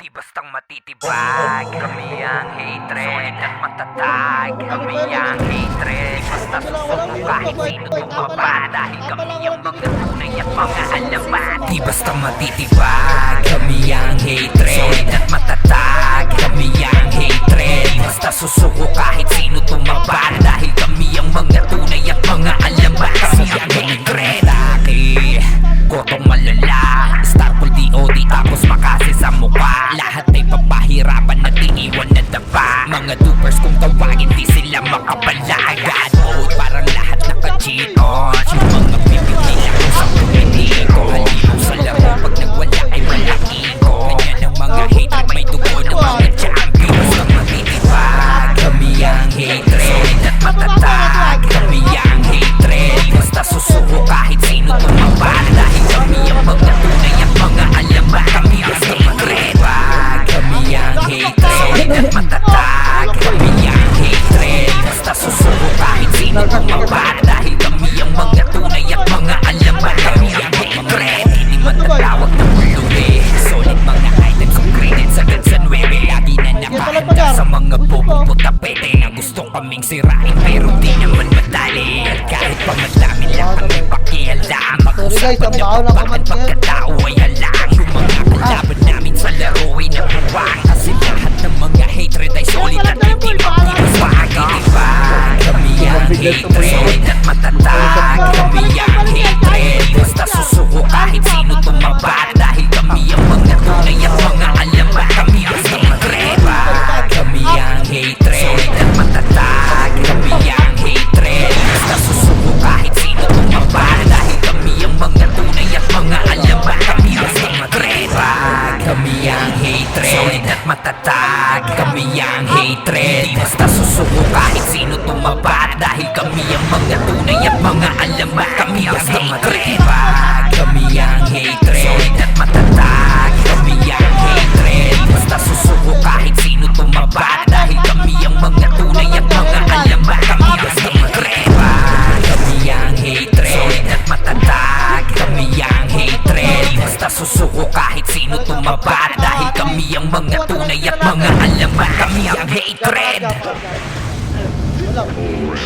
Di bastang matitibag, kami ang hatred. Sulit at matatag, kami ang hatred. Basta susuko kahit sino tumaba, dahil kami ang mga tunay at mga alamat. Di bastang matitibag, kami ang hatred. Sulit at matatag, kami ang hatred. Basta susuko kahit sino tumaba, dahil kami ang mga tunay at mga alamat. Kami ang hatred. Gotong malala, Starpool DOD tapos makasi sa mukha. Lahat ay papahirapan at iiwan na daba. Mga dupers kung tawagin di sila makapala. God mode parang lahat naka-cheat on. Yung mga bibig nila kung sa pumili ko. Halinaw sa laro pag nagwala ay malaki ko. Ganyan ang mga hatred, may dugo ng mga champion. Basta matitibag, kami ang hatred. Solid at matatag, kami ang hatred. Basta susuko kahit sino tumaba, dahil kami ang mga tunay at mga alamat. Kami ang hatred. Kami ang hatred. Solid at matatag, kami ang hatred. Basta susuko kahit sino tumaba, dahil kami ang mga tunay at mga alamat. Kami ang hatred. Hindi matatawag ng pulubi. Solid mga items upgraded sa gansa 9. Lagi na nakahanda sa mga bobong putapete na gusto kaming sirain, pero di naman madali. At kahit pa madami lang kami pakialam, mag-usapan na bakit pagkatao ay halang. Yung mga kalaban namin sa laro ay nabuwang, kasi lahat ng mga hatred ay solid at hindi magpipaswag. Kami ang hatred. Solid at matatag, kami ang hatred. Basta susuko kahit sino tumaba, dahil kami ang mga tunay at mga alamat. Kami ang hatred. Kami ang hatred. Solid at matatag, kami ang hatred. Basta susuko kahit sino tumaba, dahil kami ang mga tunay at mga alamat. Kami ang hatred. Kami ang hatred. Solid at matatag, kami ang hatred. Basta susuko kahit sino tumaba, dahil kami ang mga tunay at mga alamat. Kami ang hatred. Kami ang hatred. Solid at matatag, kami ang hatred. Basta susuko kahit sino tumaba, dahil kami ang mga tunay at mga alamat. Kami ang hatred. Kami ang hatred. Solid at matatag, kami ang hatred. Basta susuko kahit sino tumaba, dahil kami ang mga tunay at mga alamat. Kami ang hatred.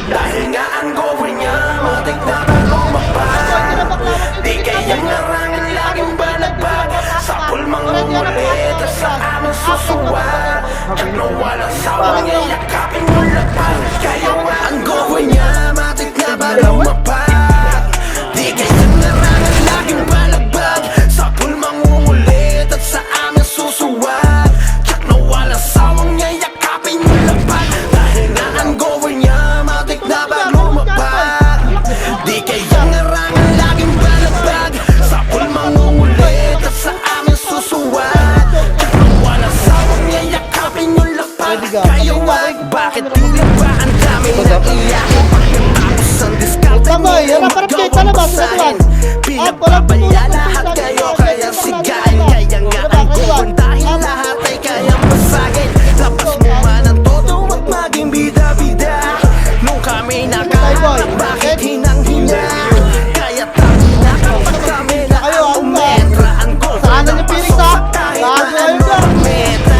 Dahil nga ang goal niya, matik na lumapag. Di kayang narangan, laging balagbag. Sa pulmang umulit at sa aming susuwag. At no walang sawang yayakapin mo lapag. Kaya nga ang goal niya, matik na ba lumapag. Di kayang narangan, laging balagbag. Sa pulmang umulit at sa aming susuwag. At no walang sawang yayakapin mo lapag. Dahil nga ang goal niya, matik na ba lumapag. Di kayang narangan, laging balagbag. Sa pulmang umulit at sa aming susuwag. At nang walang sawang yayakapin yung lapag. Kaya wag, bakit pilit ba ang dami na iyakin? Pagkatapos ang diskarte mo magawang basahin. Pinagpabalya lahat kayo kaya sigahin. Kaya nga ang goal, dahil lahat ay kayang basagin. Lapas mo man ang todo at maging bida-bida. Nung kami nakahanap, bakit hinang-hina? Kaya tayo na kapag kami na ang umetra. Ang goal na napasok kahit na ano ang meta.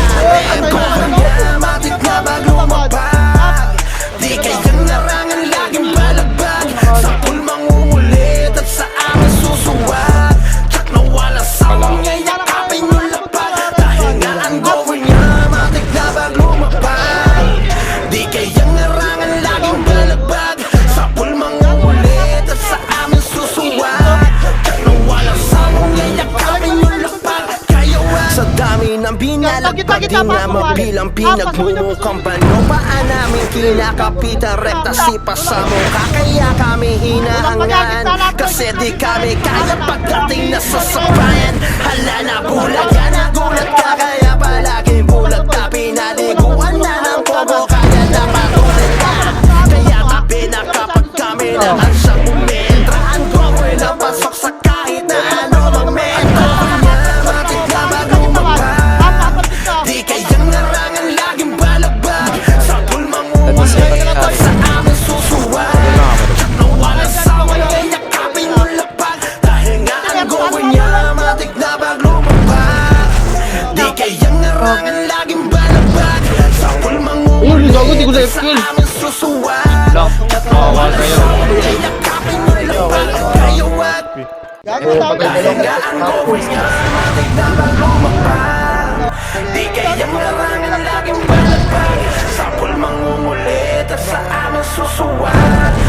Bakit nga matik na maglumabag? Di kayang narangan, laging balagbag. Sa pulmang umulit at sa aming susuwag. Tsak na wala sawang yayakapin yung lapag. Dahil nga ang goal niya, matik na maglumabag. Di kayang narangan, laging balagbag. Sa pulmang umulit at sa aming susuwag. Tsak na wala sawang yayakapin yung lapag. Kaya wag, sa dami ng binalagpag, di na mabilang pinagmumukang bano. Paan namin kinakapitan, rekta sipa sa mukha. Kaya kami hinahangaan, kasi di kami kaya pagdating na sa sabayan. Hala na bulag ka, nagulat ka, kaya palaging bulag ka. Pinaliguan na ng pogo, kaya napatuloy ka. Kaya tabi na kapag kami naman sa umentra. Ang goal na pasok sa kahit na ano mang metra. Matik na maglumabag. Di kayang narangan, laging balagbag. Sa pulmang umulit at sa aming susuwag. At na walang sawang yayakapin yung lapag. Dahil nga ang goal niya, matik na maglumabag. left kill. Amin susuwat Lang, kawawa kayo. Yakapin mo lang bakit kayo at Gago, tawag ka. Kaya ang gawin niya matik na lumapag Di kayang larangan laging balagpag Sa pool mangungulit at sa amin susuwat